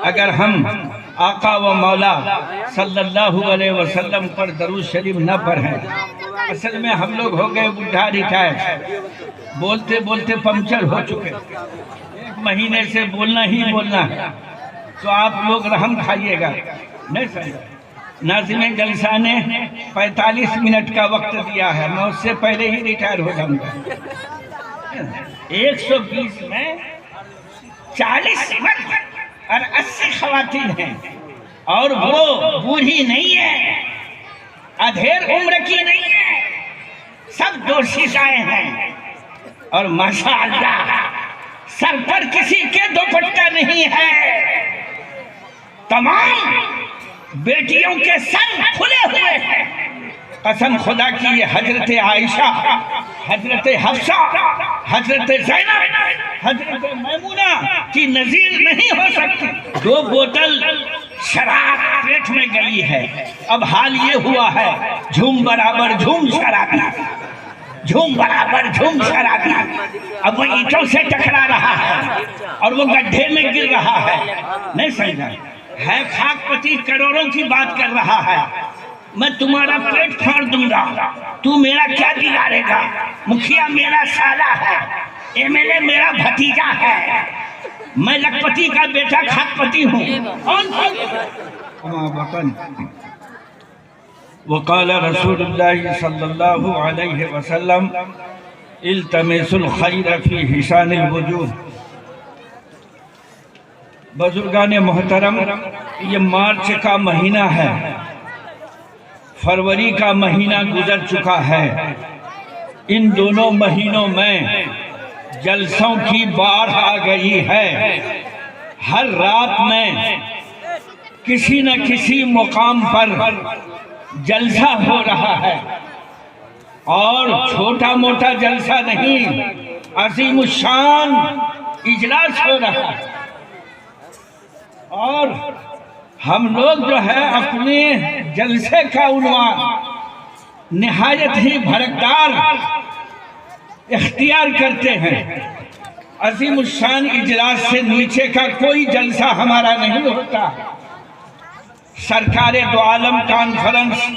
اگر ہم آقا و مولا صلی اللہ علیہ وسلم پر درود شریف نہ پڑھیں، اصل میں ہم لوگ ہو گئے بڈھا ریٹائر، بولتے بولتے پنکچر ہو چکے، ایک مہینے سے بولنا ہی بولنا ہے، تو آپ لوگ رحم کھائیے گا، نہیں سمجھا؟ ناظم جلسہ نے 45 منٹ کا وقت دیا ہے، میں اس سے پہلے ہی ریٹائر ہو جاؤں گا۔ 120 میں 40 مرد اور 80 خواتین ہیں، اور وہ بوڑھی نہیں ہے، ادھیر عمر کی نہیں ہے، سب دوشیزائیں ہیں، اور ماشاءاللہ سر پر کسی کے دوپٹہ نہیں ہے، تمام بیٹیوں کے سر کھلے ہوئے ہیں۔ قسم خدا کی یہ حضرت عائشہ، حضرت حفصہ، حضرت زینب، حضرت میمونہ کی نظیر نہیں ہو سکتی۔ 2 بوتل شراب پیٹ میں گئی ہے، اب حال یہ ہوا ہے جھوم برابر جھوم شرابی، جھوم برابر جھوم شرابی، اب وہ اینٹوں سے ٹکرا رہا ہے اور وہ گڈھے میں گر رہا ہے، نہیں سمجھا؟ ہے خاک پتی کروڑوں کی بات کر رہا ہے، میں تمہارا پیٹ پھاڑ دوں گا، تو میرا کیا بگاڑے گا؟ مکھیا میرا سالہ ہے، MLA میرا بھتیجا ہے، میں لکھپتی کا بیٹا کھاک پتی ہوں۔ وقال رسول اللہ صلی اللہ علیہ وسلم التمس الخیر فی حسان الوجوہ۔ بزرگان محترم، یہ مارچ کا مہینہ ہے، فروری کا مہینہ گزر چکا ہے، ان دونوں مہینوں میں جلسوں کی بارھ آ گئی ہے، ہر رات میں کسی نہ کسی مقام پر جلسہ ہو رہا ہے، اور چھوٹا موٹا جلسہ نہیں، عظیم الشان اجلاس ہو رہا ہے، اور ہم لوگ جو ہے اپنے جلسے کا عنوان نہایت ہی بھڑکدار اختیار کرتے ہیں۔ عظیم الشان اجلاس سے نیچے کا کوئی جلسہ ہمارا نہیں ہوتا۔ سرکار دو عالم کانفرنس،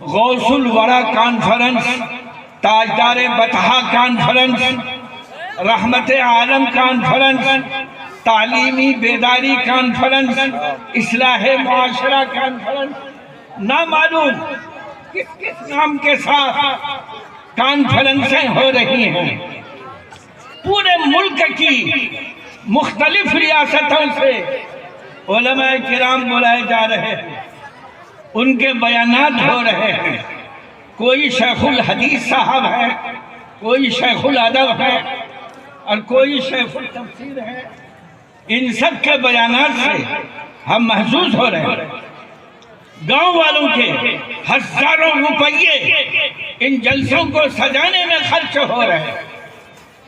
غوث الورا کانفرنس، تاجدار بطحا کانفرنس، رحمت عالم کانفرنس، تعلیمی بیداری کانفرنس، اصلاح معاشرہ کانفرنس، نہ معلوم کس کس نام کے ساتھ کانفرنسیں ہو رہی ہیں۔ پورے ملک کی مختلف ریاستوں سے علماء کرام بلائے جا رہے ہیں، ان کے بیانات ہو رہے ہیں، کوئی شیخ الحدیث صاحب ہے، کوئی شیخ الادب ہے، اور کوئی شیخ التفسیر ہے۔ ان سب کے بیانات سے ہم محظوظ ہو رہے ہیں۔ گاؤں والوں کے ہزاروں روپیے ان جلسوں کو سجانے میں خرچ ہو رہے ہیں۔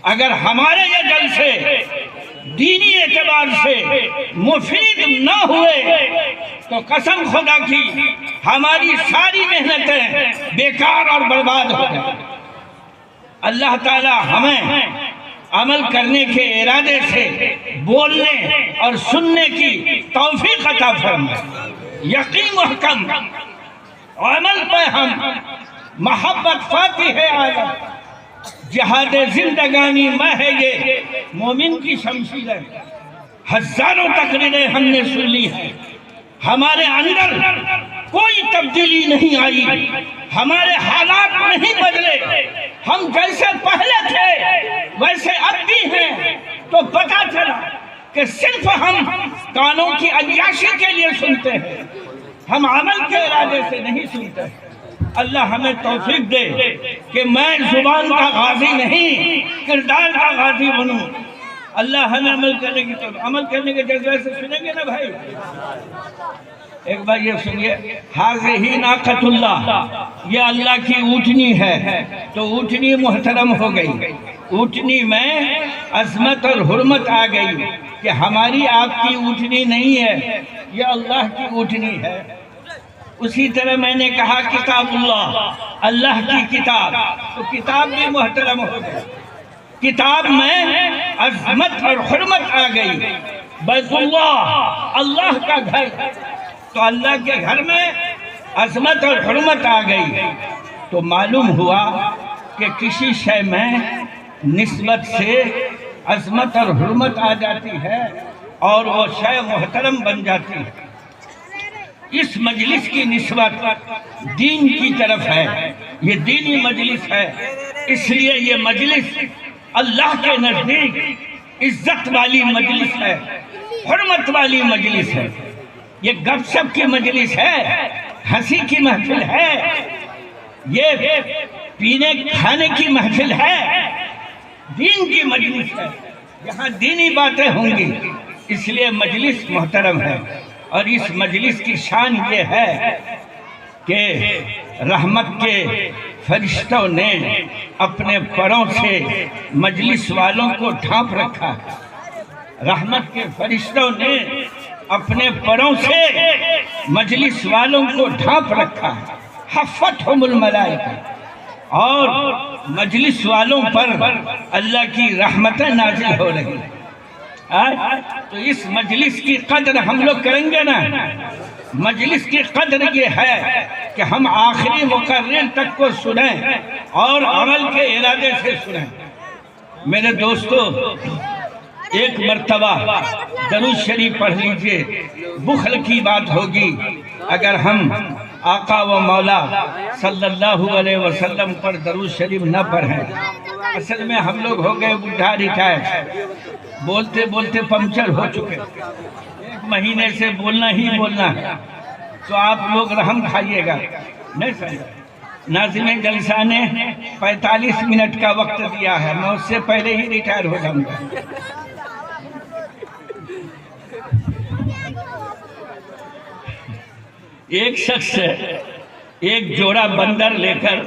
اگر ہمارے یہ جلسے دینی اعتبار سے مفید نہ ہوئے تو قسم خدا کی ہماری ساری محنتیں بیکار اور برباد ہو جائیں۔ اللہ تعالی ہمیں عمل کرنے کے ارادے سے بولنے اور سننے کی توفیق عطا فرمائے۔ یقین محکم عمل پہ ہم محبت فاتح عالم، جہاد زندگانی میں ہے یہ مومن کی شمشیر ہے۔ ہزاروں تقریریں ہم نے سن لی ہیں، ہمارے اندر کوئی تبدیلی نہیں آئی، ہمارے حالات نہیں بدلے، ہم جیسے پہلے تھے ویسے اب بھی ہیں۔ تو پتہ چلا کہ صرف ہم کانوں کی عیاشی کے لیے سنتے ہیں، ہم عمل کے ارادے سے نہیں سنتے۔ اللہ ہمیں توفیق دے کہ میں زبان کا غازی نہیں، کردار کا غازی بنوں۔ اللہ ہمیں عمل کرنے کی توفیق، عمل کرنے کے جذبے سے سنیں گے نا بھائی۔ ایک بار یہ سنیے، حاضی ناقۃ اللہ، یہ اللہ کی اونٹنی ہے، تو اونٹنی محترم ہو گئی، اونٹنی میں عظمت اور حرمت آ گئی کہ ہماری آپ کی اونٹنی نہیں ہے، یہ اللہ کی اونٹنی ہے۔ اسی طرح میں نے کہا کتاب اللہ، اللہ کی کتاب، تو کتاب بھی محترم ہو گئی، کتاب میں عظمت اور حرمت آ گئی۔ بیت اللہ اللہ کا گھر، تو اللہ کے گھر میں عظمت اور حرمت آ گئی، تو معلوم ہوا کہ کسی شے میں نسبت سے عظمت اور حرمت آ جاتی ہے اور وہ شے محترم بن جاتی ہے۔ اس مجلس کی نسبت دین کی طرف ہے، یہ دینی مجلس ہے، اس لیے یہ مجلس اللہ کے نزدیک عزت والی مجلس ہے، حرمت والی مجلس ہے، یہ گپ شپ کی مجلس ہے، ہنسی کی محفل ہے، یہ پینے کھانے کی محفل ہے، دین کی مجلس ہے، یہاں دینی باتیں ہوں گی، اس لیے مجلس محترم ہے۔ اور اس مجلس کی شان یہ ہے کہ رحمت کے فرشتوں نے اپنے پروں سے مجلس والوں کو ڈھانپ رکھا ہے، رحمت کے فرشتوں نے اپنے پروں سے مجلس والوں کو ڈھانپ رکھا ہے، حفتہم الملائکہ، اور مجلس والوں پر اللہ کی رحمتیں نازل ہو رہی ہیں۔ تو اس مجلس کی قدر ہم لوگ کریں گے نا، مجلس کی قدر یہ ہے کہ ہم آخری مقرر تک کو سنیں اور عمل کے ارادے سے سنیں۔ میرے دوستو، ایک مرتبہ درود شریف پڑھ لیجئے، بخل کی بات ہوگی اگر ہم آقا و مولا صلی اللہ علیہ وسلم پر درود شریف نہ پڑھیں۔ اصل میں ہم لوگ ہو گئے بڈھا ریٹائر، بولتے بولتے پنکچر ہو چکے، ایک مہینے سے بولنا ہی بولنا ہے، تو آپ لوگ رحم کھائیے گا، نہیں سمجھا؟ ناظم جلسہ نے 45 منٹ کا وقت دیا ہے، میں اس سے پہلے ہی ریٹائر ہو جاؤں گا۔ ایک شخص ایک جوڑا بندر لے کر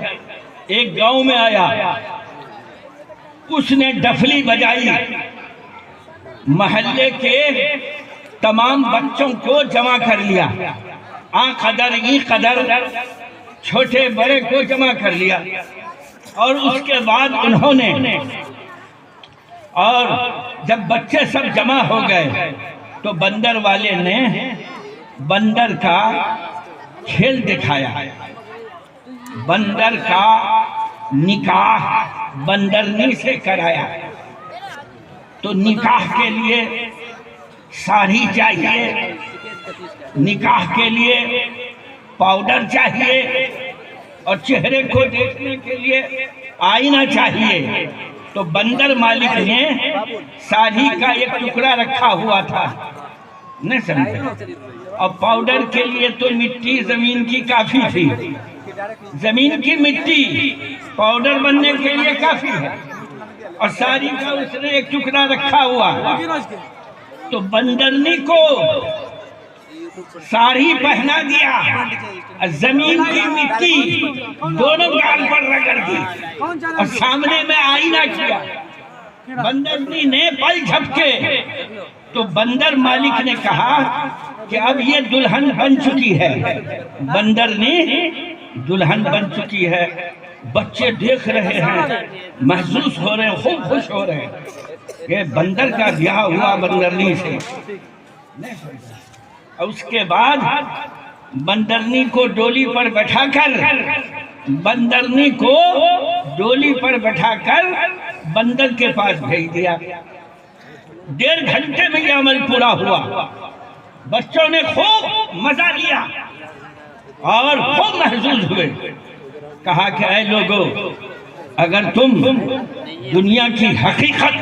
ایک گاؤں میں آیا، اس نے ڈفلی بجائی، محلے کے تمام بچوں کو جمع کر لیا، آ قدر ای قدر چھوٹے بڑے کو جمع کر لیا، اور اس کے بعد انہوں نے، اور جب بچے سب جمع ہو گئے تو بندر والے نے بندر کا کھیل دکھایا، بندر کا نکاح بندرنی سے کرایا۔ تو نکاح کے لیے ساڑی چاہیے، نکاح کے لیے پاؤڈر چاہیے، اور چہرے کو دیکھنے کے لیے آئینہ چاہیے۔ تو بندر مالک نے ساڑی کا ایک ٹکڑا رکھا ہوا تھا، نہیں سمجھے، اور پاؤڈر کے لیے تو مٹی زمین کی کافی تھی، زمین کی مٹی پاؤڈر بننے کے لیے کافی ہے، اور ساڑی کا اس نے ایک ٹکڑا رکھا ہوا۔ تو بندرنی کو ساڑی پہنا دیا، زمین کی مٹی دونوں گال پر رگڑ دی، اور سامنے میں آئینہ کیا، بندرنی نے پل جھپکے۔ تو بندر مالک نے کہا کہ اب یہ دلہن بن چکی ہے، بندرنی دلہن بن چکی ہے، بچے دیکھ رہے ہیں، محسوس ہو رہے ہیں، خوب خوش ہو رہے ہیں کہ بندر کا بیاہ ہوا بندرنی سے۔ اور اس کے بعد بندرنی کو ڈولی پر بٹھا کر، بندرنی کو ڈولی پر بٹھا کر بندر کے پاس بھیج دیا۔ 1.5 گھنٹے میں یہ عمل پورا ہوا، بچوں نے خوب مزہ لیا اور خوب محظوظ ہوئے۔ کہا کہ اے لوگو، اگر تم دنیا کی حقیقت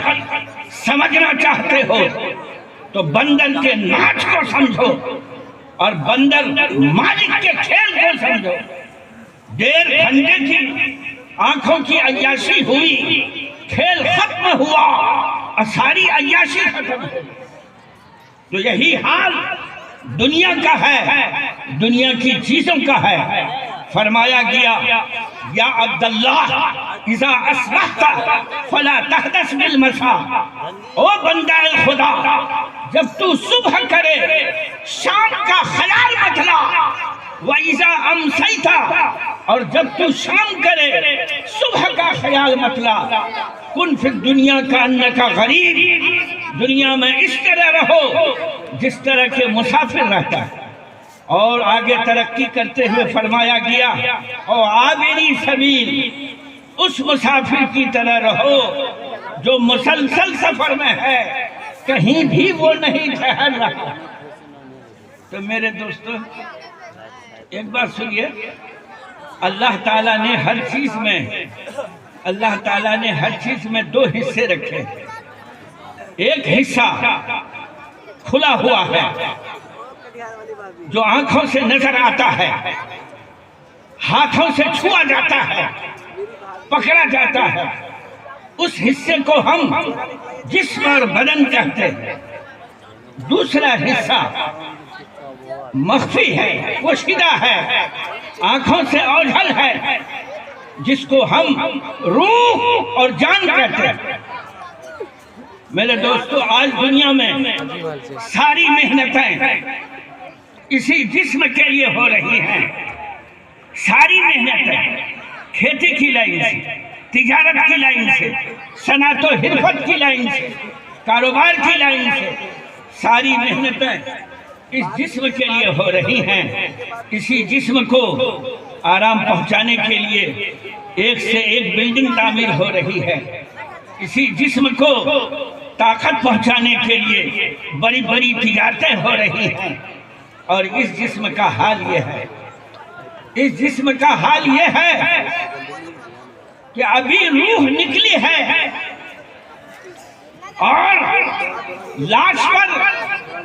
سمجھنا چاہتے ہو تو بندر کے ناچ کو سمجھو اور بندر مالک کے کھیل کو سمجھو۔ 1.5 گھنٹے کی آنکھوں کی عیاشی ہوئی، کھیل ختم ہوا اور ساری عیاشی ختم ہوئی۔ تو یہی حال دنیا کا ہے، دنیا کی چیزوں کا ہے۔ فرمایا گیا یا عبداللہ اذا اصبحت فلا تحدث بالمساء، او بندہ خدا جب تو صبح کرے شام کا خیال مت لا، وَإِذَا أَمْسَيْتَ اور جب تو شام کرے صبح کا خیال مت لا۔ کن فی الدنیا کا انکا غریب، دنیا میں اس طرح رہو جس طرح کے مسافر رہتا ہے۔ اور آگے ترقی کرتے ہوئے فرمایا گیا اور عابری سبیل، اس مسافر کی طرح رہو جو مسلسل سفر میں ہے، کہیں بھی وہ نہیں ٹھہر رہا۔ تو میرے دوستو ایک بات سنیے، اللہ تعالیٰ نے ہر چیز میں دو حصے رکھے۔ ایک حصہ کھلا ہوا ہے جو آنکھوں سے نظر آتا ہے، ہاتھوں سے چھوا جاتا ہے، پکڑا جاتا ہے، اس حصے کو ہم جسم اور بدن کہتے ہیں۔ دوسرا حصہ مخفی ہے، پوشیدہ ہے، آنکھوں سے اوجھل ہے، جس کو ہم روح اور جان کہتے ہیں۔ میرے دوستو آج دنیا میں ساری محنتیں اسی جسم کے لیے ہو رہی ہیں، ساری محنتیں کھیتی کی لائن سے، تجارت کی لائن سے، صنعت و حرفت کی لائن سے، کاروبار کی لائن سے، ساری محنتیں اس جسم کے لیے ہو رہی ہیں۔ اسی جسم کو آرام پہنچانے کے لیے ایک سے ایک بلڈنگ تعمیر ہو رہی ہے، اسی جسم کو طاقت پہنچانے کے لیے بڑی بڑی تجارتیں ہو رہی ہیں۔ اور اس جسم کا حال یہ ہے کہ ابھی روح نکلی ہے اور لاش پر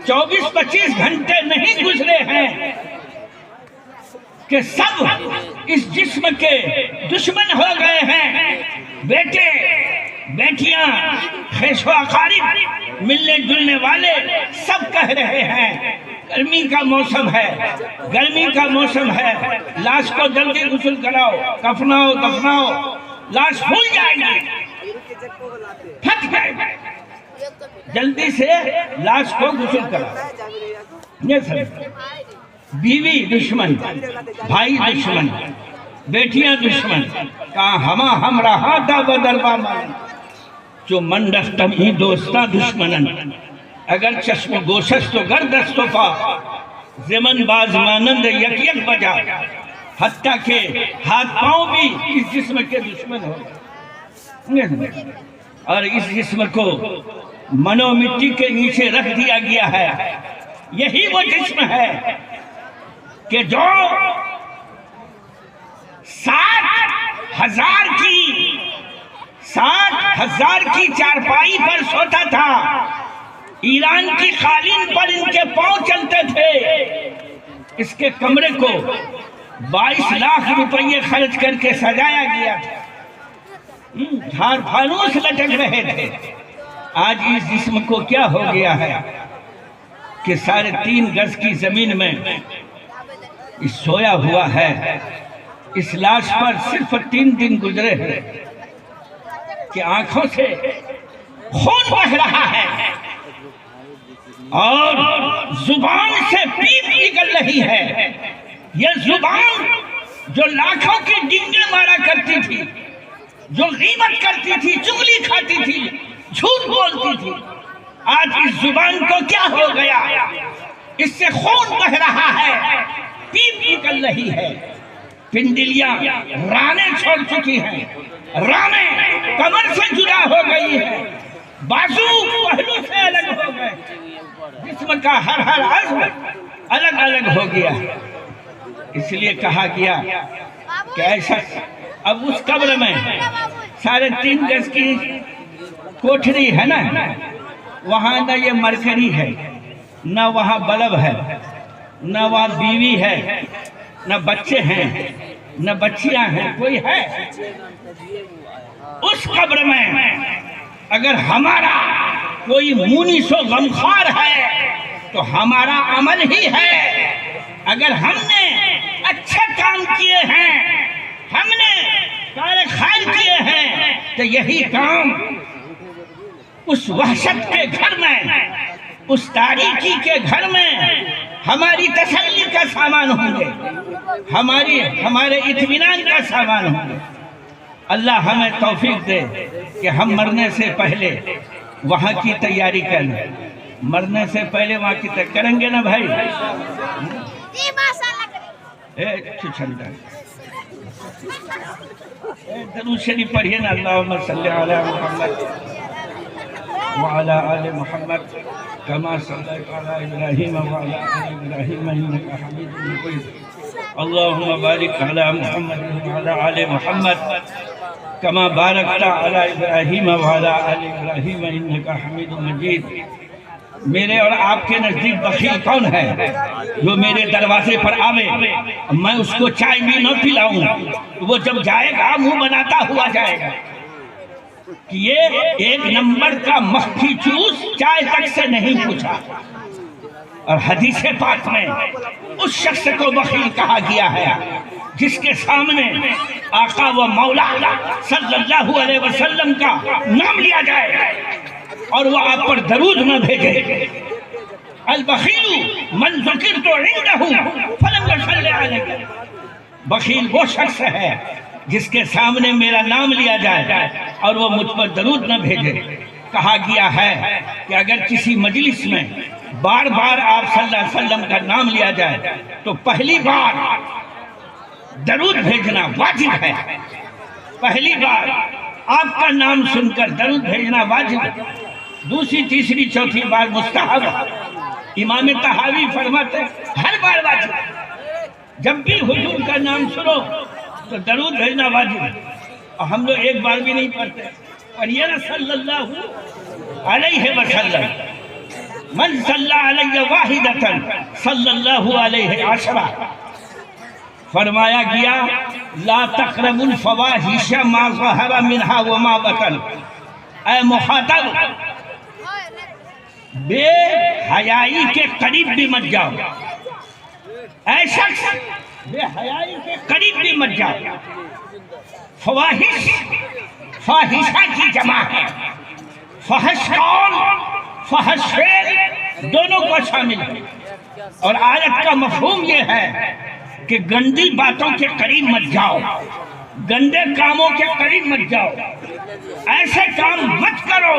24-25 گھنٹے نہیں گزرے ہیں کہ سب اس جسم کے دشمن ہو گئے ہیں۔ بیٹے بیٹیاں، خیش و اقارب، ملنے جلنے والے سب کہہ رہے ہیں گرمی کا موسم ہے، لاش کو جلدی غسل کراؤ، کفناؤ دفناؤ، لاش پھول جائے گی، پھٹ جائے گی، جلدی سے لاش کو غسل کراؤ۔ یہ سب بیوی دشمن، بھائی دشمن، بیٹیاں دشمن، کہاں ہم رہا دا بدربا مان جو من رفتم ہی دوستاں دشمنن، اگر چشم گوشش تو گردست و پا، زمن باز مانند یک یک بجا، حتیٰ کہ ہاتھ پاؤں بھی اس جسم کے دشمن ہو گئے۔ اور اس جسم کو منو مٹی کے نیچے رکھ دیا گیا ہے۔ یہی وہ جسم ہے کہ جو 60,000 کی چارپائی پر سوتا تھا، ایران کی قالین پر ان کے پاؤں چلتے تھے۔ اس کے کمرے کو 22 لاکھ روپے خرچ کر کے سجایا گیا تھا، جھار پھانوس لٹک رہے تھے۔ آج اس جسم کو کیا ہو گیا ہے کہ 3.5 گز کی زمین میں سویا ہوا ہے۔ اس لاش پر صرف 3 دن گزرے ہیں کہ آنکھوں سے خون بہہ رہا ہے اور زبان سے پیپ نکل رہی ہے۔ یہ زبان جو لاکھوں کی ڈنگے مارا کرتی تھی، جو غیبت کرتی تھی، چغلی کھاتی تھی، جھوٹ بولتی تھی، آج اس زبان کو کیا ہو گیا؟ اس سے خون بہہ رہا ہے، پیپ نکل رہی ہے، پنڈلیاں رانے چھوڑ چکی ہیں، رانے کمر سے جدا ہو گئی ہے، بازو پہلو سے الگ ہو گئے، جسم کا ہر عضو الگ الگ ہو گیا۔ اس لیے کہا گیا کہ ایسا اب اس قبر میں 3.5 گز کی کوٹھری ہے نا، وہاں نہ یہ مرکری ہے، نہ وہاں بلب ہے، نہ وہاں بیوی ہے، نہ بچے ہیں، نہ بچیاں ہیں، کوئی ہے؟ اس قبر میں اگر ہمارا کوئی مونس و غمخوار ہے تو ہمارا عمل ہی ہے۔ اگر ہم نے اچھے کام کیے ہیں، ہم نے کار خیر کیے ہیں، تو یہی کام اس وحشت کے گھر میں، اس تاریکی کے گھر میں ہماری تسلی کا سامان ہوں گے، ہمارے اطمینان کا سامان ہوں گے۔ اللہ ہمیں توفیق دے کہ ہم مرنے سے پہلے وہاں کی تیاری کریں. مرنے سے پہلے وہاں کی تیاری کریں گے نا بھائی؟ درود شریف پڑھیے نا. اللہم صلی علی محمد وعلی آل محمد کما صلیت علی ابراہیم وعلی آل ابراہیم انک حمید مجید. اللہم بارک علی محمد وعلی آل محمد کما بارکت علی ابراہیم وعلی آل ابراہیم انک حمید مجید. میرے اور آپ کے نزدیک بخیل کون ہے جو میرے دروازے پر آوے میں اس کو چائے بھی نہ پلاؤں؟ وہ جب جائے گا منہ بناتا ہوا جائے گا کہ یہ ایک نمبر کا مکھی چوس چائے تک سے نہیں پوچھا. اور حدیث پاک میں اس شخص کو بخیل کہا گیا ہے جس کے سامنے آقا و مولا صلی اللہ علیہ وسلم کا نام لیا جائے اور وہ آپ پر درود نہ بھیجے. البخیل من ذکرت عنده فلم يصل علیہ. بخیل وہ شخص ہے جس کے سامنے میرا نام لیا جائے اور وہ مجھ پر درود نہ بھیجے. کہا گیا ہے کہ اگر کسی مجلس میں بار بار آپ صلی اللہ علیہ وسلم کا نام لیا جائے تو پہلی بار درود بھیجنا واجب ہے. پہلی بار آپ کا نام سن کر درود بھیجنا واجب ہے. دوسری تیسری چوتھی بار مستحب. امام طحاوی فرماتے ہر بار واجب. جب بھی حضور کا نام سنو تو درود بھیجنا واجب ہے. اور ہم لوگ ایک بار بھی نہیں پڑھتے. پڑھیے نا صلی اللہ علیہ وسلم. من صلی علیہ واحدۃ صلی اللہ علیہ عشرہ. فرمایا گیا لا تقربوا الفواحش ما ظہر منها وما بطن. اے مخاطب بے حیائی کے قریب بھی مت جاؤ. اے شخص بے حیائی کے قریب بھی مت جاؤ. فواحش فاحشہ کی جمع ہے. فحش قول فحش فعل دونوں کو شامل ہے. اور آیت کا مفہوم یہ ہے کہ گندی باتوں کے قریب مت جاؤ, گندے کاموں کے قریب مت جاؤ. ایسے کام مت کرو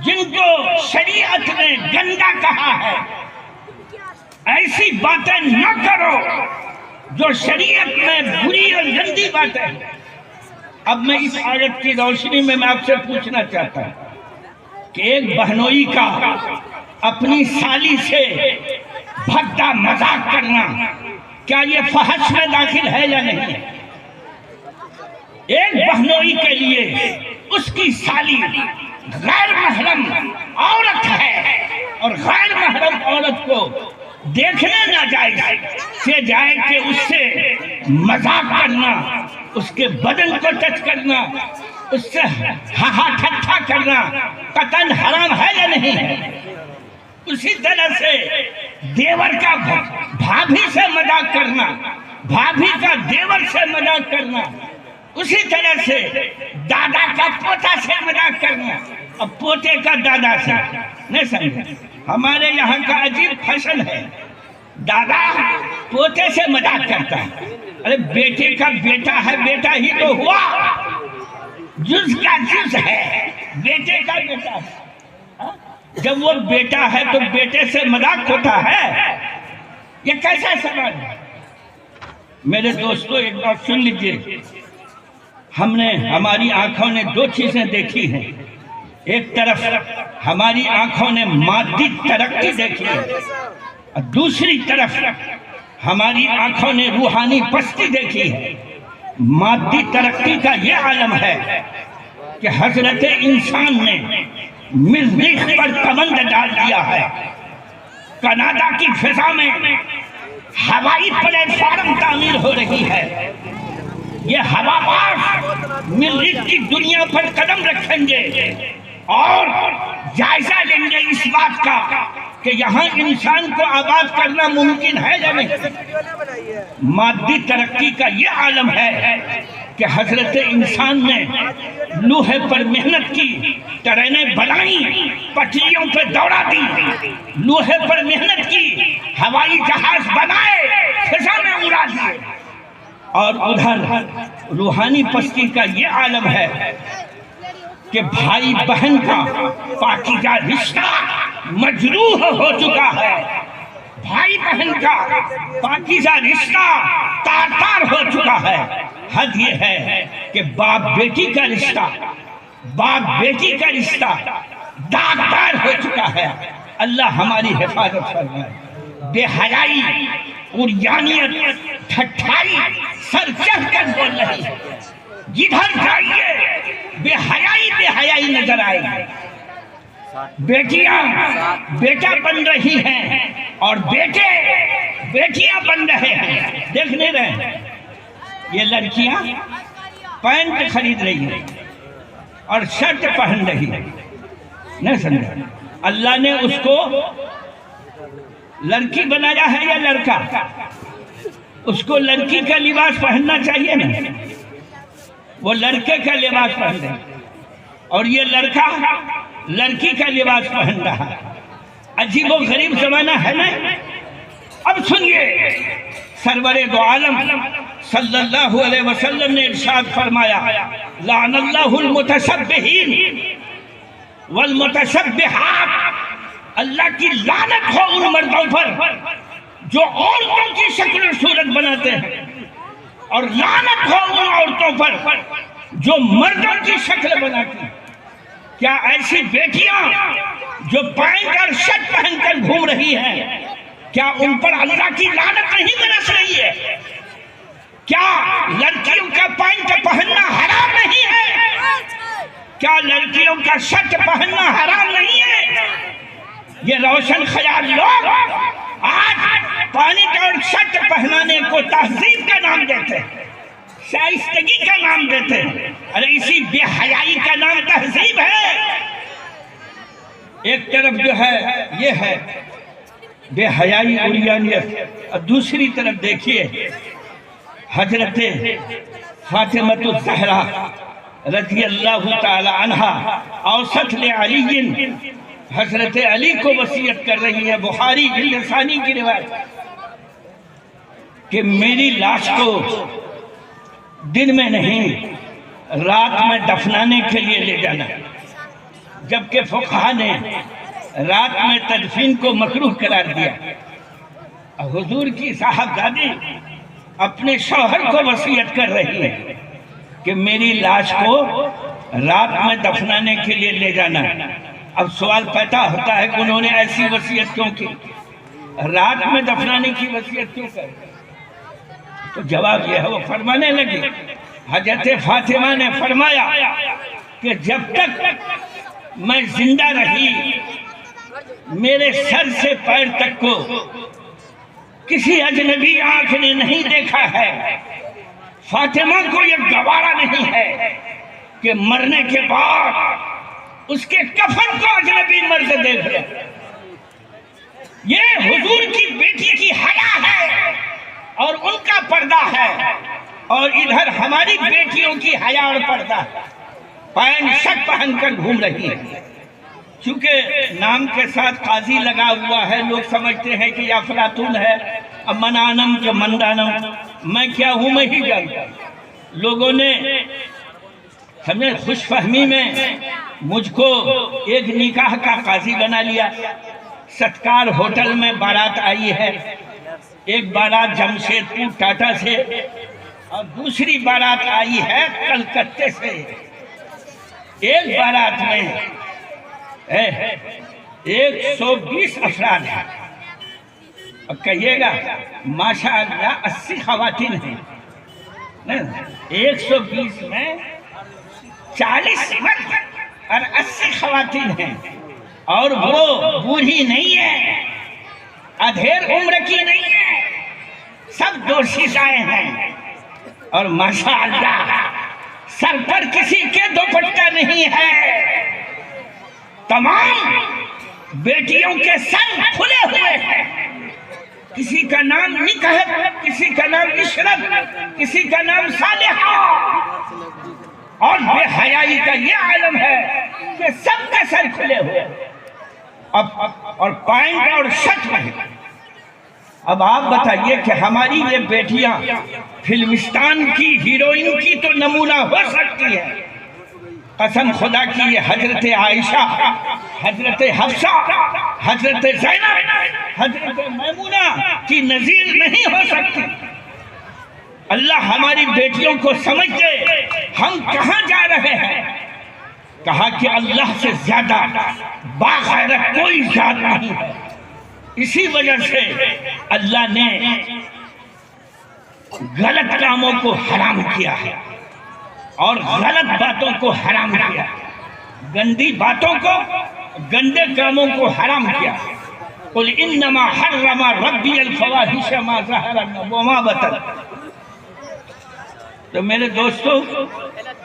جن کو شریعت نے گندا کہا ہے. ایسی باتیں نہ کرو جو شریعت میں بری اور گندی باتیں ہیں. اب میں اس آیت کی روشنی میں آپ سے پوچھنا چاہتا ہوں کہ ایک بہنوئی کا اپنی سالی سے بھگتا مذاق کرنا کیا یہ فحش میں داخل ہے یا نہیں ہے؟ ایک بہنوئی کے لیے اس کی سالی غیر محرم عورت ہے اور غیر محرم عورت کو دیکھنا ناجائز سے جائے کہ اس سے مذاق کرنا, اس کے بدن کو ٹچ کرنا, اس سے ہاہا ٹھٹھا کرنا قطعاً حرام ہے یا نہیں ہے؟ اسی طرح سے دیور کا بھابھی سے مذاق کرنا, بھابھی کا دیور سے مذاق کرنا, اسی طرح سے دادا کا پوتا سے مذاق کرنا, اب پوتے کا دادا سے نہیں سمجھے. ہمارے یہاں کا عجیب فیشن ہے, دادا پوتے سے مذاق کرتا ہے. ارے بیٹے کا بیٹا ہے, بیٹا ہی تو ہوا, جز کا جز ہے, بیٹے کا بیٹا ہے. جب وہ بیٹا ہے تو بیٹے سے مذاق ہوتا ہے؟ یہ کیسا سوال ہے؟ میرے دوستو ایک بات سن لیجئے. ہماری آنکھوں نے دو چیزیں دیکھی ہیں. ایک طرف ہماری آنکھوں نے مادی ترقی دیکھی ہے اور دوسری طرف ہماری آنکھوں نے روحانی پستی دیکھی ہے. مادی ترقی کا یہ عالم ہے کہ حضرت انسان نے مریخ پر کمند ڈال دیا ہے. کینیڈا کی فضا میں ہوائی پلیٹ فارم تعمیر ہو رہی ہے. یہ ہوا باز مریخ کی دنیا پر قدم رکھیں گے اور جائزہ لیں گے اس بات کا کہ یہاں انسان کو آباد کرنا ممکن ہے یا نہیں. مادی ترقی کا یہ عالم ہے کہ حضرت انسان نے لوہے پر محنت کی, ٹرینیں بنائیں, پٹریوں پہ دوڑا دی, لوہے پر محنت کی, ہوائی جہاز بنائے, فضا میں اڑا دیے. اور ادھر روحانی پستی کا یہ عالم ہے کہ بھائی بہن کا پاکیزہ رشتہ مجروح ہو چکا ہے، بھائی بہن کا پاکیزہ رشتہ تار تار ہو چکا ہے۔ حد یہ ہے کہ باپ بیٹی کا رشتہ، باپ بیٹی کا رشتہ داغدار ہو چکا ہے۔ اللہ ہماری حفاظت فرمائے۔ بے حیائی، عریانیت، ٹھٹھائی سر چڑھ کر بول رہی ہے، جدھر جائیے بے حیائی نظر آئے گی۔ بیٹیاں بیٹا بن رہی ہیں اور بیٹے بیٹیاں بن رہے ہیں۔ دیکھ نہیں رہے یہ لڑکیاں پینٹ خرید رہی ہیں اور شرٹ پہن رہی ہیں، نہیں سمجھا؟ اللہ نے اس کو لڑکی بنایا ہے یا لڑکا؟ اس کو لڑکی کا لباس پہننا چاہیے نا، وہ لڑکے کا لباس پہن رہے، اور یہ لڑکا لڑکی کا لباس پہن رہا۔ عجیب و غریب زمانہ ہے نا۔ اب سنیے، سرور دو عالم صلی اللہ علیہ وسلم نے ارشاد فرمایا، لعن اللہ المتشبہین والمتشبہات، اللہ کی لعنت ہو ان مردوں پر جو عورتوں کی شکل و صورت بناتے ہیں، اور لعنت ہو ان عورتوں پر جو مردوں کی شکل بناتی ہیں۔ کیا ایسی بیٹیاں جو پینٹ اور شرٹ پہن کر گھوم رہی ہیں، کیا ان پر اللہ کی لعنت نہیں برس رہی ہے؟ کیا لڑکیوں کا پینٹ پہننا حرام نہیں ہے؟ کیا لڑکیوں کا شرٹ پہننا حرام نہیں ہے؟ یہ روشن خیال لوگ آج پینٹ اور شرٹ پہنانے کو تہذیب کا نام دیتے ہیں، شائستگی کا نام دیتے ہیں۔ ارے اسی بے حیائی کا نام تہذیب ہے۔ ایک طرف جو ہے یہ ہے بے حیائی عریانیت، اور دوسری طرف دیکھیے حضرت فاطمۃ الزہرا رضی اللہ تعالی عنہا اوسط لعلی، حضرت علی کو وصیت کر رہی ہے۔ بخاری جلد ثانی کی روایت کہ میری لاش کو دن میں نہیں رات میں دفنانے کے لیے لے جانا، جبکہ فقہا نے رات میں تدفین کو مکروہ قرار دیا۔ حضور کی صاحبزادی اپنے شوہر کو وصیت کر رہی ہے کہ میری لاش کو رات میں دفنانے کے لیے لے جانا۔ اب سوال پیدا ہوتا ہے کہ انہوں نے ایسی وصیت کیوں کی، رات میں دفنانے کی وصیت کیوں کر؟ تو جواب یہ ہے، وہ فرمانے لگی، حضرت فاطمہ نے فرمایا کہ جب تک میں زندہ رہی میرے سر سے پیر تک کو کسی اجنبی آنکھ نے نہیں دیکھا ہے۔ فاطمہ کو یہ گوارا نہیں ہے کہ مرنے کے بعد اس کے کفن کو اجنبی مرد دیکھ لے۔ یہ حضور کی بیٹی کی حیا ہے اور ان کا پردہ ہے، اور ادھر ہماری بیٹیوں کی حیا اور پردہ ہے، پینٹ شرٹ پہن کر گھوم رہی ہے۔ چونکہ نام کے ساتھ قاضی لگا ہوا ہے، لوگ سمجھتے ہیں کہ یہ افلاطون ہے، اب منانم کے مندانم، میں کیا ہوں میں ہی جانتا ہوں۔ لوگوں نے ہمیں خوش فہمی میں مجھ کو ایک نکاح کا قاضی بنا لیا۔ ستکار ہوٹل میں بارات آئی ہے، ایک بارات جمشید پور ٹاٹا سے اور دوسری بارات آئی ہے کلکتے سے۔ ایک بارات میں 120 افراد ہیں، اور کہیے گا ماشاءاللہ 80 خواتین ہیں، 120 میں 40 مرد اور 80 خواتین ہیں، اور وہ بوڑھی نہیں ہے، ادھیر عمر کی نہیں ہے، سب دوشیزائیں ہیں، اور ماشاءاللہ سر پر کسی کے دوپٹہ نہیں ہے۔ تمام بیٹیوں کے سر کھلے ہوئے ہیں، کسی کا نام نکہت، کسی کا نام عشرت، کسی کا نام صالحہ، اور بے حیائی کا یہ عالم ہے کہ سب کا سر کھلے ہوئے اور پینٹ اور شرٹ میں، اب آپ بتائیے کہ ہماری یہ بیٹیاں فلمستان کی ہیروئن کی تو نمونہ ہو سکتی ہے، قسم خدا کی یہ حضرت عائشہ، حضرت حفصہ، حضرت زینب، حضرت میمونہ کی نظیر نہیں ہو سکتی۔ اللہ ہماری بیٹیوں کو سمجھ دے ہم کہاں جا رہے ہیں۔ کہا کہ اللہ سے زیادہ باغیرت کوئی ذات نہیں ہے، اسی وجہ سے اللہ نے غلط کاموں کو حرام کیا ہے اور غلط باتوں کو حرام کیا، گندی باتوں کو، گندے کاموں کو حرام کیا۔ قل انما حرم ربی الفواحش ما ظہر وما بطن۔ تو میرے دوستو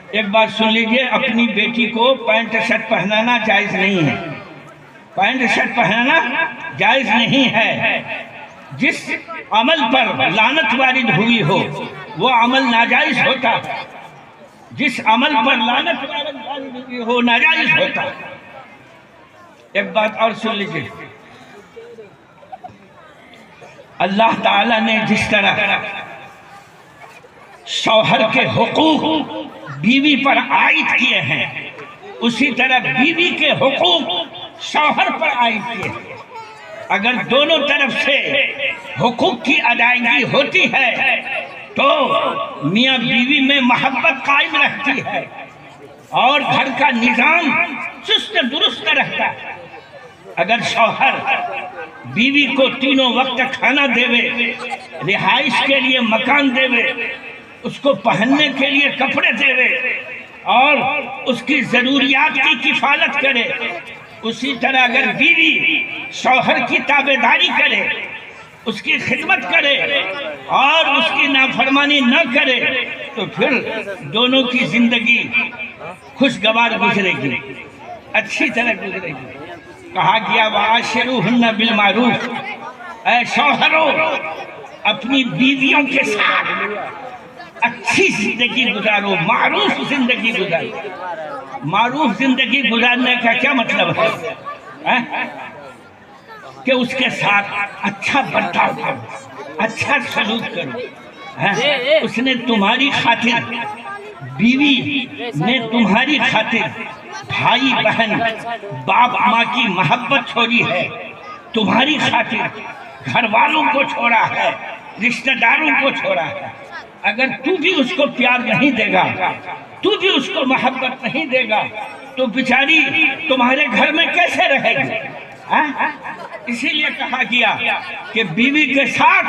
ایک بات سن لیجئے، اپنی بیٹی کو پینٹ شرٹ پہنانا جائز نہیں ہے، پینٹ شرٹ پہنانا جائز نہیں ہے۔ جس عمل پر لعنت وارد ہوئی ہو وہ عمل ناجائز ہوتا، جس عمل پر لعنت وارد ہوئی ہو ناجائز ہوتا۔ ایک بات اور سن لیجئے، اللہ تعالیٰ نے جس طرح شوہر کے حقوق بیوی پر عائد کیے ہیں، اسی طرح بیوی کے حقوق شوہر پر عائد کیے ہیں۔ اگر دونوں طرف سے حقوق کی ادائیگی ہوتی ہے تو میاں بیوی میں محبت قائم رہتی ہے اور گھر کا نظام چست درست رہتا ہے۔ اگر شوہر بیوی کو تینوں وقت کھانا دے، رہائش کے لیے مکان دے، اس کو پہننے کے لیے کپڑے دے اور اس کی ضروریات کی کفالت کرے، اسی طرح اگر بیوی شوہر کی تابعداری کرے، اس کی خدمت کرے اور اس کی نافرمانی نہ کرے تو پھر دونوں کی زندگی خوشگوار گزرے گی، اچھی طرح گزرے گی۔ کہا گیا وَعَاشِرُوهُنَّ بِالْمَعْرُوفِ، اے شوہرو اپنی بیویوں کے ساتھ اچھی زندگی گزارو، معروف زندگی گزارو۔ معروف زندگی گزارنے کا کیا مطلب ہے؟ کہ اس کے ساتھ اچھا برتاؤ کرو، اچھا سلوک کرو۔ اس نے تمہاری خاطر، بیوی نے تمہاری خاطر بھائی بہن باپ ماں کی محبت چھوڑی ہے، تمہاری خاطر گھر والوں کو چھوڑا ہے، رشتہ داروں کو چھوڑا ہے۔ اگر تو بھی اس کو پیار نہیں دے گا، تو بھی اس کو محبت نہیں دے گا تو بیچاری تمہارے گھر میں کیسے رہے گی؟ اسی لیے کہا گیا کہ بیوی کے ساتھ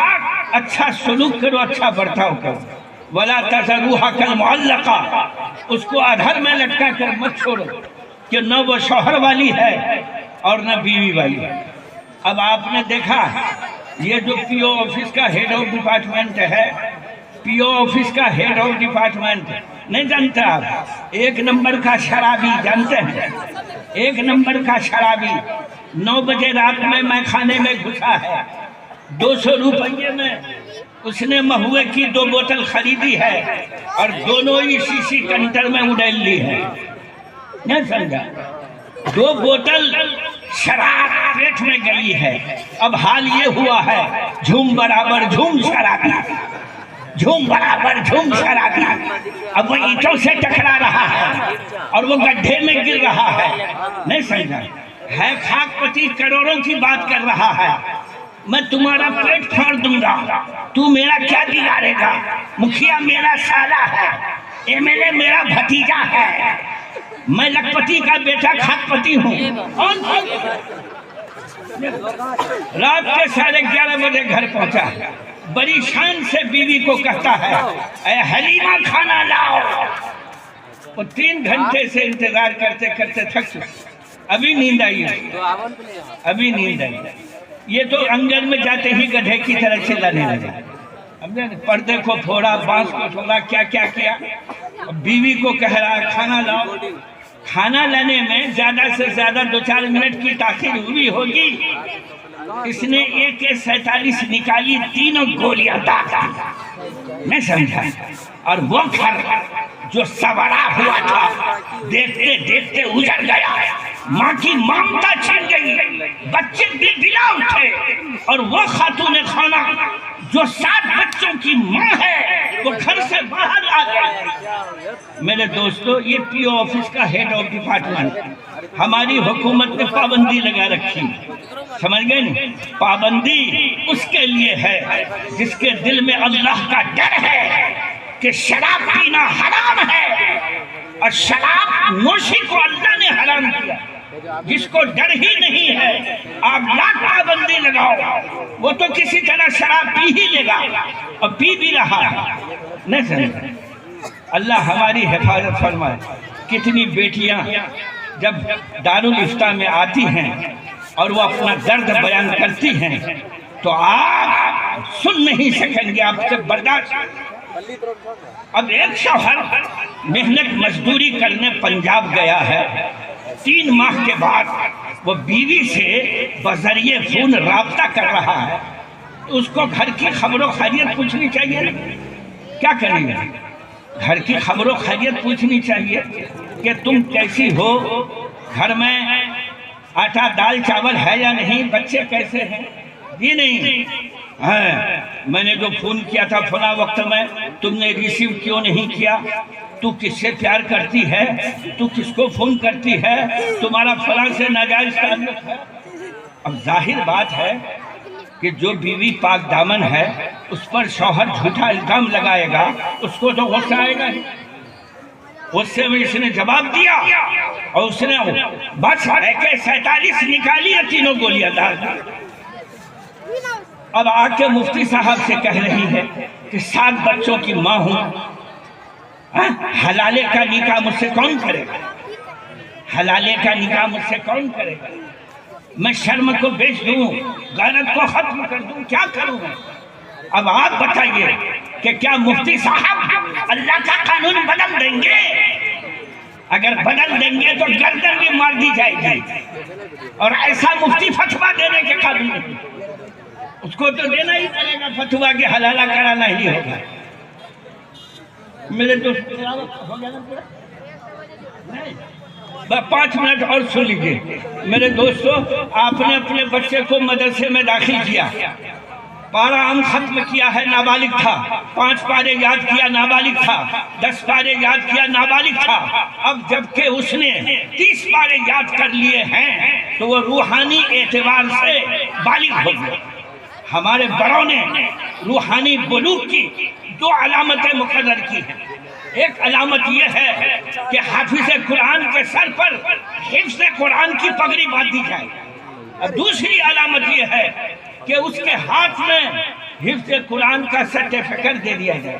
اچھا سلوک کرو، اچھا برتاؤ کرو۔ وَلَا تَذَرُوهَا كَالْمُعَلَّقَةِ، اس کو ادھر میں لٹکا کر مت چھوڑو کہ نہ وہ شوہر والی ہے اور نہ بیوی والی ہے۔ اب آپ نے دیکھا یہ جو پی او آفس کا ہیڈ آف ڈپارٹمنٹ ہے، پی او آفس کا ہیڈ آف ڈپارٹمنٹ نہیں جانتے آپ، ایک نمبر کا شرابی جانتے ہیں، ایک نمبر کا شرابی 9 بجے رات میں کھانے میں گھسا ہے، 200 روپے میں اس نے مہوے کی 2 بوتل خریدی ہے اور دونوں ہی شیشی کنٹر میں اڈیل لی ہے، نہیں سمجھا؟ 2 بوتل شراب پیٹ میں گئی ہے۔ اب حال یہ ہوا ہے جھوم برابر جھوم شرابی، جھوم برابر جھوم شرابی، اب وہ اینٹوں سے ٹکرا رہا ہے اور وہ گڈھے میں گر رہا ہے، نہیں سمجھا؟ ہے خاک پتی کروڑوں کی بات کر رہا ہے، میں تمہارا پیٹ پھاڑ دوں گا، تو میرا کیا بگاڑے گا؟ مکھیا میرا سالہ ہے، ایم ایل اے میرا بھتیجا ہے، میں لکھپتی کا بیٹا کھاک پتی ہوں۔ رات کے 11:30 بجے گھر پہنچا، بڑی شان سے بیوی کو کہتا ہے اے حلیمہ کھانا لاؤ۔ وہ 3 گھنٹے سے انتظار کرتے کرتے تھک چکے، ابھی نیند آئی، ابھی نیند آئی۔ یہ تو انگن میں جاتے ہی گدھے کی طرح چلانے لگا، پردے کو پھوڑا، بانس کو چھوڑا، کیا کیا کیا۔ بیوی کو کہہ رہا ہے کھانا لاؤ۔ کھانا لانے میں زیادہ سے زیادہ 2-4 منٹ کی تاخیر ہوئی ہوگی۔ اس نے AK-47 نکالی، 3 گولیاں داغا، میں سمجھا، اور وہ گھر جو سوارا ہوا تھا دیکھتے دیکھتے اجڑ گیا، ماں کی ممتا چھن گئی، بچے بلا اٹھے اور وہ خاتون خانہ جو 7 بچوں کی ماں ہے وہ گھر سے باہر آ گئی۔ میرے دوستو، یہ پی او آفس کا ہیڈ آف ڈپارٹمنٹ، ہماری حکومت نے پابندی لگا رکھی، سمجھ گئے نہیں؟ پابندی اس کے لیے ہے جس کے دل میں اللہ کا ڈر ہے کہ شراب پینا حرام ہے، اور شراب نوشی کو اللہ نے حرام کیا۔ جس کو ڈر ہی نہیں ہے، آپ لاکھ پابندی لگاؤ، وہ تو کسی طرح شراب پی ہی لے گا، اور پی بھی رہا ہے۔ نہیں سمجھے؟ اللہ ہماری حفاظت فرمائے۔ کتنی بیٹیاں جب دارالافتاء میں آتی ہیں اور وہ اپنا درد بیان کرتی ہیں تو آپ سن نہیں سکیں گے، آپ سے برداشت۔ اب ایک شوہر محنت مزدوری کرنے پنجاب گیا ہے، 3 ماہ کے بعد وہ بیوی سے بذریعہ فون رابطہ کر رہا ہے، تو اس کو گھر کی خبر و خیریت پوچھنی چاہیے۔ کیا کریں گے؟ گھر کی خبر و خیریت پوچھنی چاہیے کہ تم کیسی ہو، گھر میں آٹا دال چاول ہے یا نہیں، بچے کیسے ہیں؟ جی نہیں میں نے جو فون کیا تھا فلاں وقت میں تم نے ریسیو کیوں نہیں کیا، تو کس سے پیار کرتی ہے، تو کس کو فون کرتی ہے، تمہارا فلاں سے ناجائز تعلق ہے۔ اب ظاہر بات ہے کہ جو بیوی پاک دامن ہے اس پر شوہر جھوٹا الزام لگائے گا، اس کو تو غصہ آئے گا ہی۔ اس سے اس نے جواب دیا اور اس نے بس AK-47 نکالی اور 3 گولیاں ڈال دی۔ اب آ کے مفتی صاحب سے کہہ رہی ہے کہ 7 بچوں کی ماں ہوں، حلالے کا نکاح مجھ سے کون کرے گا، حلالے کا نکاح مجھ سے کون کرے گا، میں شرم کو بیچ دوں، غیرت کو ختم کر دوں، کیا کروں میں؟ اب آپ بتائیے کہ کیا مفتی صاحب اللہ کا قانون بدل دیں گے؟ اگر بدل دیں گے تو گردن بھی مار دی جائے گی، اور ایسا مفتی فتویٰ دینے کے قابل نہیں، اس کو تو دینا ہی پڑے گا، فتویٰ کے حلالہ کرانا ہی ہوگا۔ میرے دوست ہو گیا نا پورا؟ 5 منٹ اور سن لیجیے میرے دوستو، آپ نے اپنے بچے کو مدرسے میں داخل کیا، پارہ عام ختم کیا ہے، نابالغ تھا، 5 پارے یاد کیا، نابالغ تھا، 10 پارے یاد کیا، نابالغ تھا۔ اب جبکہ اس نے 30 پارے یاد کر لیے ہیں تو وہ روحانی اعتبار سے بالغ ہو گیا۔ ہمارے بڑوں نے روحانی بلوغ کی 2 علامتیں مقرر کی ہیں۔ ایک علامت یہ ہے کہ حافظ قرآن کے سر پر حفظ قرآن کی پگڑی باندھی جائے، اور دوسری علامت یہ ہے کہ اس کے ہاتھ میں حفظ قرآن کا سرٹیفکیٹ دے دیا جائے۔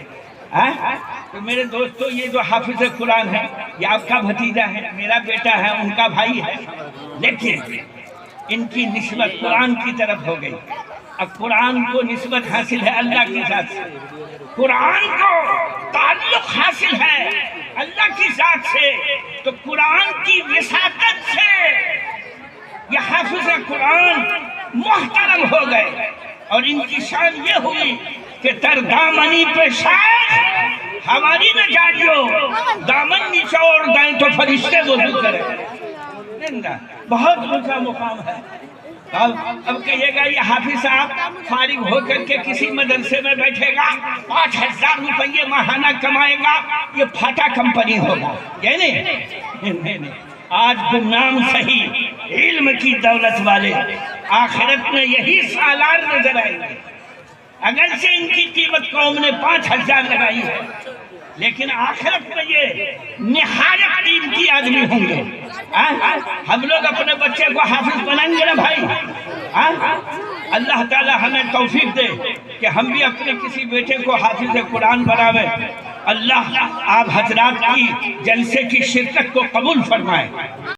تو میرے دوستو، یہ جو حافظ قرآن ہے یہ آپ کا بھتیجا ہے، میرا بیٹا ہے، ان کا بھائی ہے، لیکن ان کی نسبت قرآن کی طرف ہو گئی۔ اب قرآن کو نسبت حاصل ہے اللہ کی ذات سے، قرآن کو تعلق حاصل ہے اللہ کی ذات سے، تو قرآن کی وساطت سے یہ حافظ قرآن محترم ہو گئے، اور ان کی شان یہ ہوئی کہ تر دامنی پہ شیخ ہماری نجاریوں، دامن نچوڑ دائیں تو فرشتے وضو کریں۔ بہت اونچا مقام ہے۔ اب کہیے گا یہ حافظ صاحب فارغ ہو کر کے کسی مدرسے میں بیٹھے گا، 5000 روپے ماہانہ کمائے گا، یہ پھاٹا کمپنی ہوگا، یہ نہیں۔ آج گمنام صحیح علم کی دولت والے آخرت میں یہی سالار نظر آئیں گے۔ اگرچہ ان کی قیمت قوم نے 5000 لگائی ہے، لیکن آخرت میں یہ نہایت قیمتی آدمی ہوں گے۔ ہم لوگ اپنے بچے کو حافظ بنائیں گے نا بھائی؟ اللہ تعالی ہمیں توفیق دے کہ ہم بھی اپنے کسی بیٹے کو حافظ قرآن بناویں۔ اللہ آپ حضرات کی جلسے کی شرکت کو قبول فرمائے۔